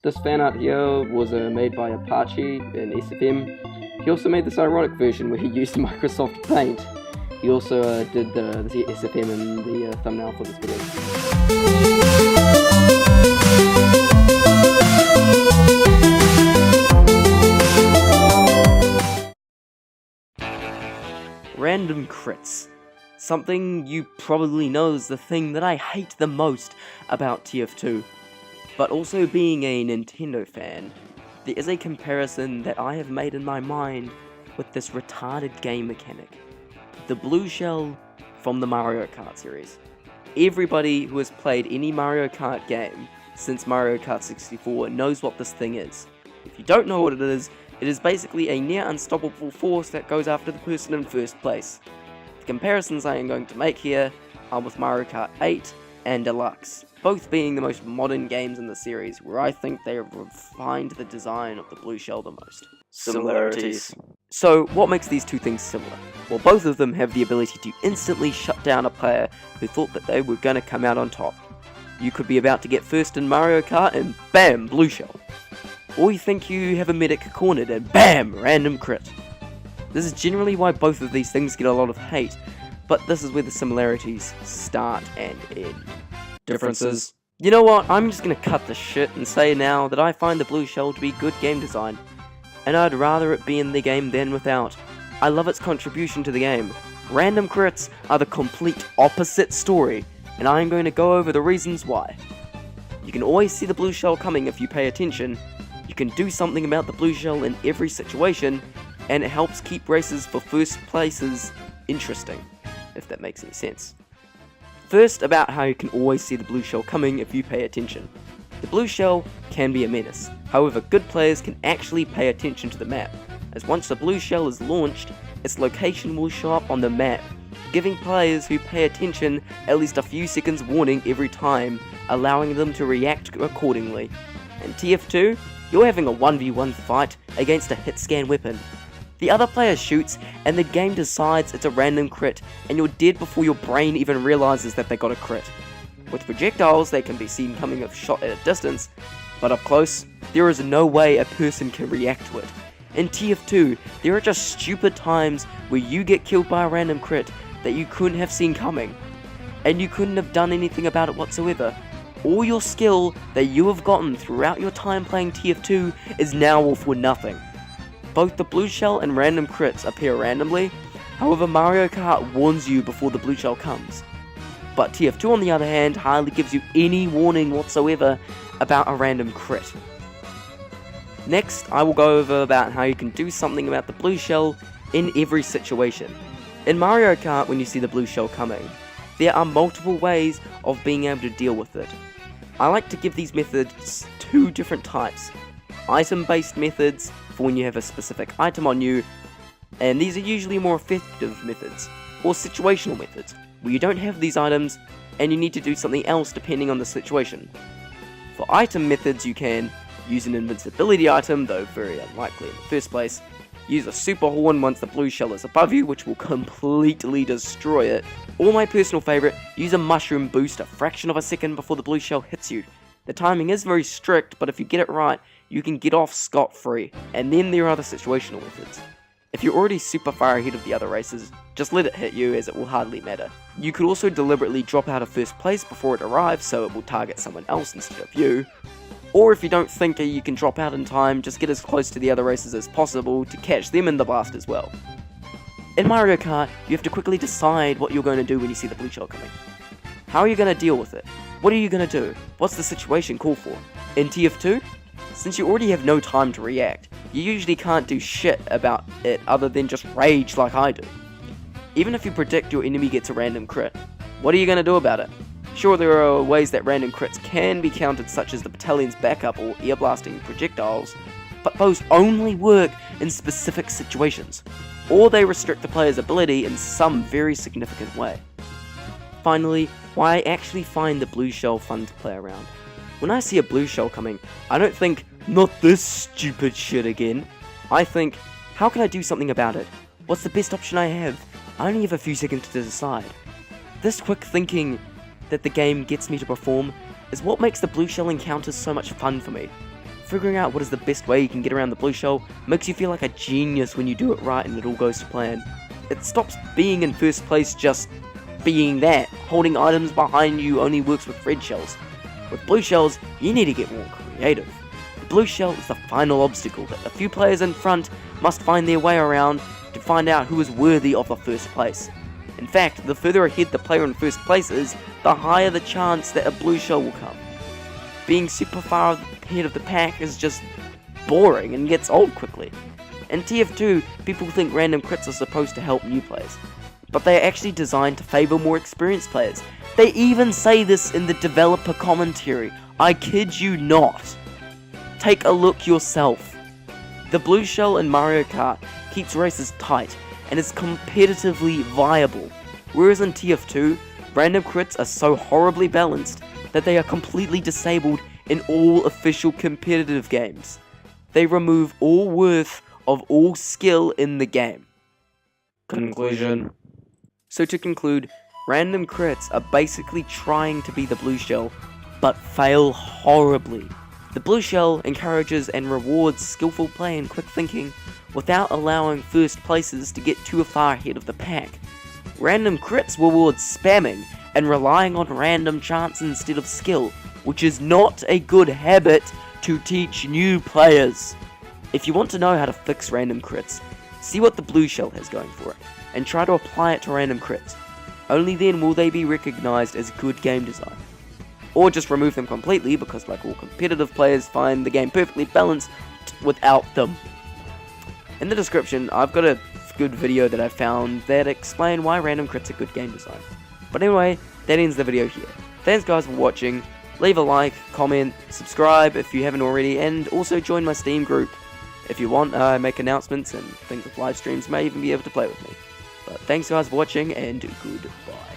This fan art here was made by Apache in SFM. He also made this ironic version where he used Microsoft Paint. He also did the SFM in the thumbnail for this video. Random crits. Something you probably know is the thing that I hate the most about TF2. But also being a Nintendo fan, there is a comparison that I have made in my mind with this retarded game mechanic. The blue shell from the Mario Kart series. Everybody who has played any Mario Kart game since Mario Kart 64 knows what this thing is. If you don't know what it is basically a near unstoppable force that goes after the person in first place. The comparisons I am going to make here are with Mario Kart 8 and Deluxe, both being the most modern games in the series, where I think they have refined the design of the blue shell the most. Similarities. So, what makes these two things similar? Well, both of them have the ability to instantly shut down a player who thought that they were going to come out on top. You could be about to get first in Mario Kart and BAM! Blue shell. Or you think you have a medic cornered and BAM! Random crit. This is generally why both of these things get a lot of hate, but this is where the similarities start and end. Differences. You know what, I'm just gonna cut the shit and say now that I find the blue shell to be good game design, and I'd rather it be in the game than without. I love its contribution to the game. Random crits are the complete opposite story, and I'm going to go over the reasons why. You can always see the blue shell coming if you pay attention. You can do something about the blue shell in every situation, and it helps keep races for first places interesting, if that makes any sense. First, about how you can always see the blue shell coming if you pay attention. The blue shell can be a menace, however good players can actually pay attention to the map, as once the blue shell is launched, its location will show up on the map, giving players who pay attention at least a few seconds warning every time, allowing them to react accordingly. In TF2, you're having a 1v1 fight against a hit scan weapon. The other player shoots, and the game decides it's a random crit, and you're dead before your brain even realizes that they got a crit. With projectiles, they can be seen coming a shot at a distance, but up close, there is no way a person can react to it. In TF2, there are just stupid times where you get killed by a random crit that you couldn't have seen coming, and you couldn't have done anything about it whatsoever. All your skill that you have gotten throughout your time playing TF2 is now all for nothing. Both the blue shell and random crits appear randomly, however Mario Kart warns you before the blue shell comes. But TF2 on the other hand hardly gives you any warning whatsoever about a random crit. Next, I will go over about how you can do something about the blue shell in every situation. In Mario Kart, when you see the blue shell coming, there are multiple ways of being able to deal with it. I like to give these methods two different types. Item-based methods for when you have a specific item on you, and these are usually more effective methods, or situational methods, where you don't have these items and you need to do something else depending on the situation. For item methods, you can use an invincibility item, though very unlikely in the first place, use a super horn once the blue shell is above you, which will completely destroy it, or my personal favourite, use a mushroom boost a fraction of a second before the blue shell hits you. The timing is very strict, but if you get it right, you can get off scot-free, and then there are other situational methods. If you're already super far ahead of the other races, just let it hit you as it will hardly matter. You could also deliberately drop out of first place before it arrives so it will target someone else instead of you. Or if you don't think you can drop out in time, just get as close to the other races as possible to catch them in the blast as well. In Mario Kart, you have to quickly decide what you're going to do when you see the blue shell coming. How are you going to deal with it? What are you going to do? What's the situation call for? In TF2, since you already have no time to react, you usually can't do shit about it other than just rage like I do. Even if you predict your enemy gets a random crit, what are you going to do about it? Sure, there are ways that random crits can be countered, such as the battalion's backup or air blasting projectiles, but those only work in specific situations, or they restrict the player's ability in some very significant way. Finally, why I actually find the blue shell fun to play around. When I see a blue shell coming, I don't think, not this stupid shit again. I think, how can I do something about it? What's the best option I have? I only have a few seconds to decide. This quick thinking that the game gets me to perform is what makes the blue shell encounters so much fun for me. figuring out what is the best way you can get around the blue shell makes you feel like a genius when you do it right and it all goes to plan. It stops being in first place just being that. Holding items behind you only works with red shells. With blue shells, you need to get more creative. The blue shell is the final obstacle that a few players in front must find their way around to find out who is worthy of the first place. In fact, the further ahead the player in first place is, the higher the chance that a blue shell will come. Being super far ahead of the pack is just boring and gets old quickly. In TF2, people think random crits are supposed to help new players, but they are actually designed to favour more experienced players. They even say this in the developer commentary. I kid you not. Take a look yourself. The blue shell in Mario Kart keeps races tight and is competitively viable, whereas in TF2, random crits are so horribly balanced that they are completely disabled in all official competitive games. They remove all worth of all skill in the game. Conclusion. So to conclude, random crits are basically trying to be the blue shell, but fail horribly. The blue shell encourages and rewards skillful play and quick thinking without allowing first places to get too far ahead of the pack. Random crits reward spamming and relying on random chance instead of skill, which is not a good habit to teach new players. If you want to know how to fix random crits, see what the blue shell has going for it, and try to apply it to random crits. Only then will they be recognized as good game design. Or just remove them completely, because like all competitive players find the game perfectly balanced without them. In the description, I've got a good video that I found that explain why random crits are good game design. But anyway, that ends the video here. Thanks guys for watching. Leave a like, comment, subscribe if you haven't already, and also join my Steam group. If you want, I make announcements and things with live streams, may even be able to play with me. But thanks guys for watching, and goodbye.